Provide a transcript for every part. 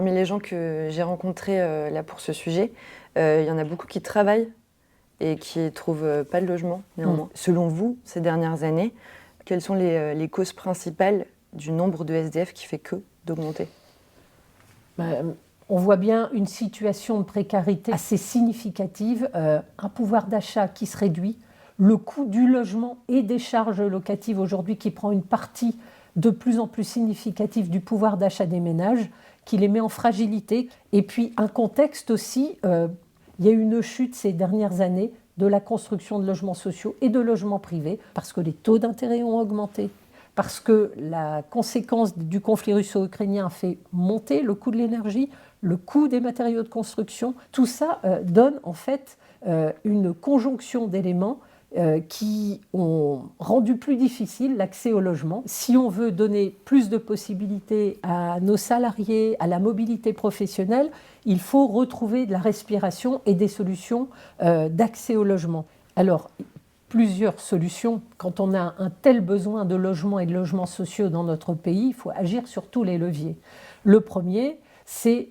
Parmi les gens que j'ai rencontrés là pour ce sujet, il y en a beaucoup qui travaillent et qui ne trouvent pas de logement néanmoins. Selon vous, ces dernières années, quelles sont les causes principales du nombre de SDF qui fait que d'augmenter? On voit bien une situation de précarité assez significative, un pouvoir d'achat qui se réduit, le coût du logement et des charges locatives aujourd'hui qui prend une partie de plus en plus significative du pouvoir d'achat des ménages, qui les met en fragilité. Et puis un contexte aussi, il y a eu une chute ces dernières années de la construction de logements sociaux et de logements privés, parce que les taux d'intérêt ont augmenté, parce que la conséquence du conflit russo-ukrainien a fait monter le coût de l'énergie, le coût des matériaux de construction. Tout ça donne en fait une conjonction d'éléments qui ont rendu plus difficile l'accès au logement. Si on veut donner plus de possibilités à nos salariés, à la mobilité professionnelle, il faut retrouver de la respiration et des solutions d'accès au logement. Alors, plusieurs solutions. Quand on a un tel besoin de logement et de logements sociaux dans notre pays, il faut agir sur tous les leviers. Le premier, c'est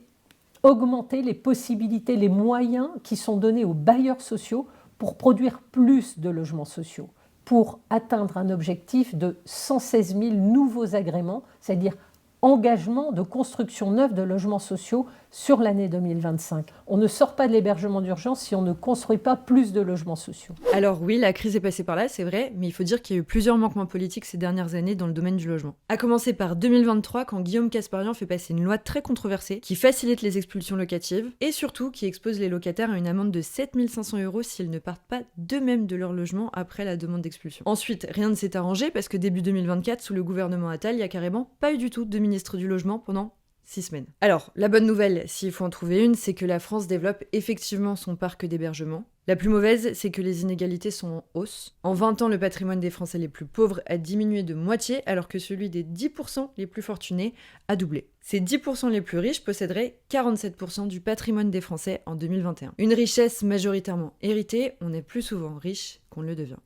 augmenter les possibilités, les moyens qui sont donnés aux bailleurs sociaux pour produire plus de logements sociaux, pour atteindre un objectif de 116 000 nouveaux agréments, c'est-à-dire engagement de construction neuve de logements sociaux sur l'année 2025. On ne sort pas de l'hébergement d'urgence si on ne construit pas plus de logements sociaux. Alors oui, la crise est passée par là, c'est vrai, mais il faut dire qu'il y a eu plusieurs manquements politiques ces dernières années dans le domaine du logement. À commencer par 2023, quand Guillaume Kasbarian fait passer une loi très controversée qui facilite les expulsions locatives et surtout qui expose les locataires à une amende de 7 500 € s'ils ne partent pas d'eux-mêmes de leur logement après la demande d'expulsion. Ensuite, rien ne s'est arrangé parce que début 2024, sous le gouvernement Attal, il n'y a carrément pas eu du tout de ministre du logement pendant 6 semaines. Alors, la bonne nouvelle, s'il faut en trouver une, c'est que la France développe effectivement son parc d'hébergement. La plus mauvaise, c'est que les inégalités sont en hausse. En 20 ans, le patrimoine des Français les plus pauvres a diminué de moitié, alors que celui des 10% les plus fortunés a doublé. Ces 10% les plus riches posséderaient 47% du patrimoine des Français en 2021. Une richesse majoritairement héritée, on est plus souvent riche qu'on ne le devient.